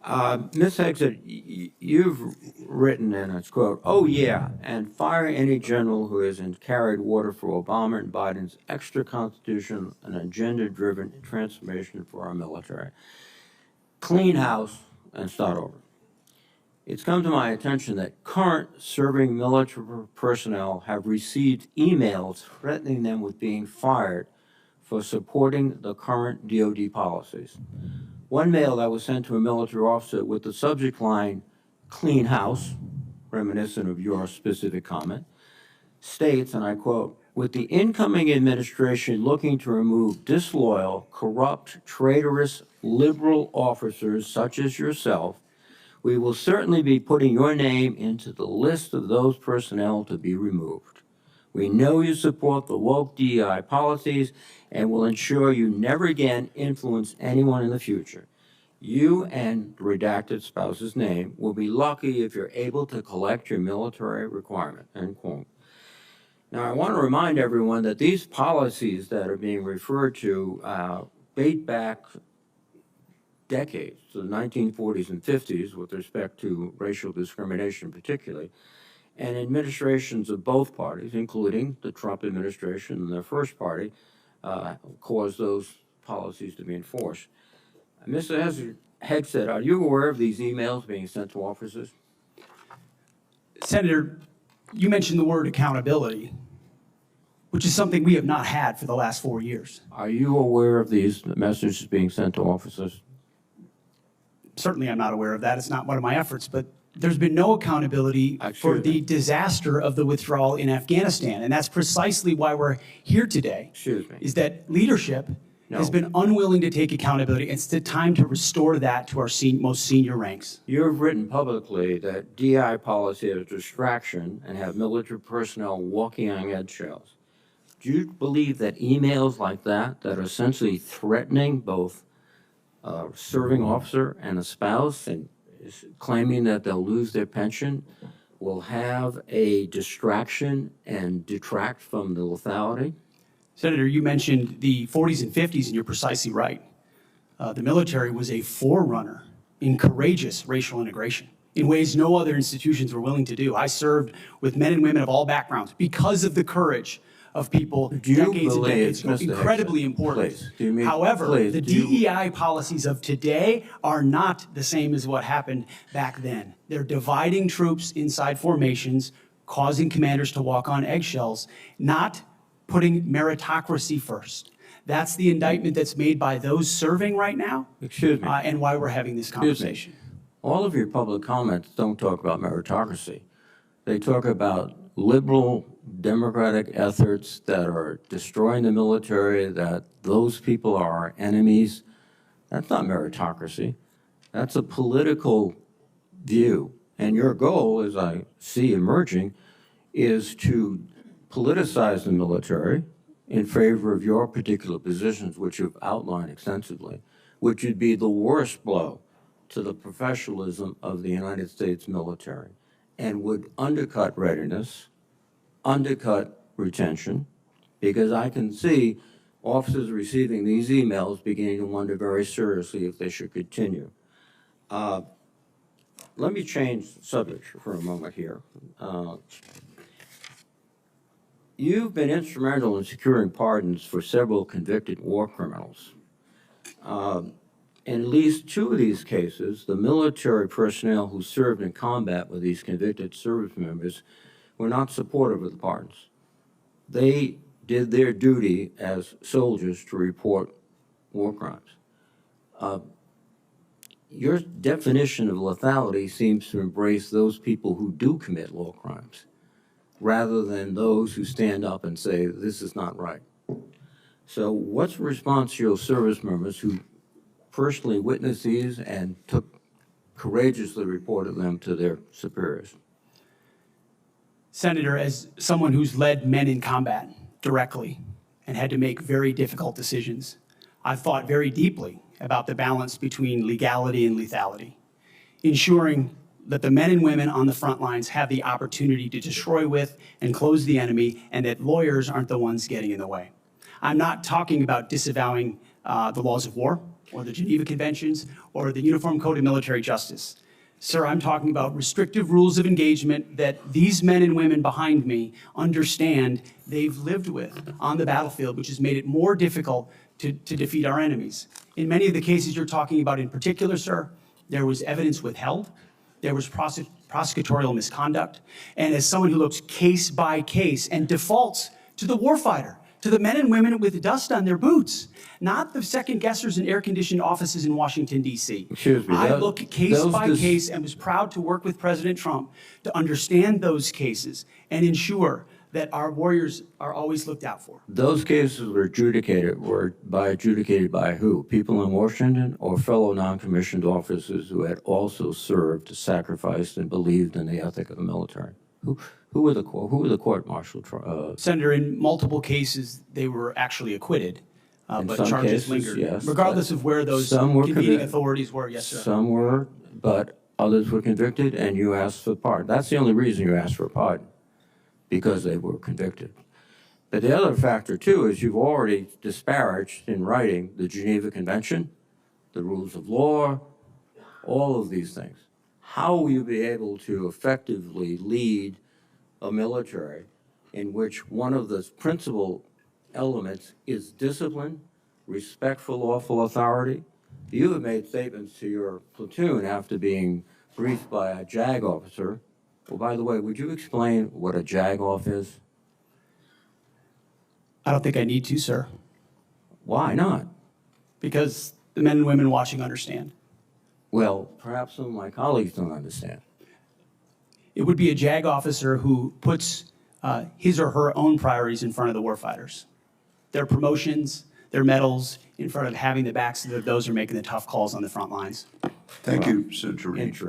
Ms. Hegseth, you've written, and it's quote, "Oh yeah, and fire any general who hasn't carried water for Obama and Biden's extra constitution and agenda-driven transformation for our military. Clean house and start over." It's come to my attention that current serving military personnel have received emails threatening them with being fired for supporting the current DoD policies. One mail that was sent to a military officer with the subject line, "Clean house," reminiscent of your specific comment, states, and I quote, "With the incoming administration looking to remove disloyal, corrupt, traitorous, liberal officers such as yourself, we will certainly be putting your name into the list of those personnel to be removed. We know you support the woke DEI policies and will ensure you never again influence anyone in the future. You and the redacted spouse's name will be lucky if you're able to collect your military requirement," end quote. Now, I want to remind everyone that these policies that are being referred to date back decades, to the 1940s and 50s, with respect to racial discrimination particularly, and administrations of both parties, including the Trump administration and their first party, caused those policies to be enforced. Mr. Hegseth, are you aware of these emails being sent to officers? Senator, you mentioned the word accountability, which is something we have not had for the last 4 years. Are you aware of these messages being sent to officers? Certainly I'm not aware of that. It's not one of my efforts, but there's been no accountability for the disaster of the withdrawal in Afghanistan. And that's precisely why we're here today. Excuse me. Is that leadership has been unwilling to take accountability. It's the time to restore that to our most senior ranks. You've written publicly that DI policy is a distraction and have military personnel walking on eggshells. Do you believe that emails like that are essentially threatening both a serving officer and a spouse and claiming that they'll lose their pension will have a distraction and detract from the lethality? Senator, you mentioned the 40s and 50s, and you're precisely right. The military was a forerunner in courageous racial integration in ways no other institutions were willing to do. I served with men and women of all backgrounds because of the courage of people decades and decades ago. Incredibly important. However, the DEI policies of today are not the same as what happened back then. They're dividing troops inside formations, causing commanders to walk on eggshells, not putting meritocracy first. That's the indictment that's made by those serving right now. Excuse me. And why we're having this conversation. All of your public comments don't talk about meritocracy. They talk about liberal democratic efforts that are destroying the military, that those people are our enemies. That's not meritocracy. That's a political view. And your goal, as I see emerging, is to politicize the military in favor of your particular positions, which you've outlined extensively, which would be the worst blow to the professionalism of the United States military and would undercut readiness, undercut retention, because I can see officers receiving these emails beginning to wonder very seriously if they should continue. Let me change subject for a moment here. You've been instrumental in securing pardons for several convicted war criminals. In at least 2 of these cases, the military personnel who served in combat with these convicted service members were not supportive of the pardons. They did their duty as soldiers to report war crimes. Your definition of lethality seems to embrace those people who do commit war crimes, rather than those who stand up and say, this is not right. So what's the response to your service members who personally witnessed these and courageously reported them to their superiors? Senator, as someone who's led men in combat directly and had to make very difficult decisions, I've thought very deeply about the balance between legality and lethality, ensuring that the men and women on the front lines have the opportunity to destroy with and close the enemy, and that lawyers aren't the ones getting in the way. I'm not talking about disavowing the laws of war. or the Geneva Conventions or the Uniform Code of Military Justice. Sir, I'm talking about restrictive rules of engagement that these men and women behind me understand they've lived with on the battlefield, which has made it more difficult to defeat our enemies. In many of the cases you're talking about in particular, sir, there was evidence withheld, there was prosecutorial misconduct, and as someone who looks case by case and defaults to the warfighter, to the men and women with dust on their boots, not the second guessers in air-conditioned offices in Washington, D.C. Excuse me. I look case by case and was proud to work with President Trump to understand those cases and ensure that our warriors are always looked out for. Those cases were adjudicated by who? People in Washington or fellow non-commissioned officers who had also served, sacrificed, and believed in the ethic of the military? Who were the court-martial? Senator, in multiple cases, they were actually acquitted, but some charges cases, lingered. yes, regardless of where those convening authorities were, yes, sir. Some were, but others were convicted, and you asked for pardon. That's the only reason you asked for a pardon, because they were convicted. But the other factor, too, is you've already disparaged in writing the Geneva Convention, the rules of law, all of these things. How will you be able to effectively lead a military in which one of the principal elements is discipline, respect for lawful authority? You have made statements to your platoon after being briefed by a JAG officer. Well, by the way, would you explain what a JAG off is? I don't think I need to, sir. Why not? Because the men and women watching understand. Well, perhaps some of my colleagues don't understand. It would be a JAG officer who puts his or her own priorities in front of the warfighters. Their promotions, their medals, in front of having the backs of those who are making the tough calls on the front lines. Thank you, Senator Reed. Interesting.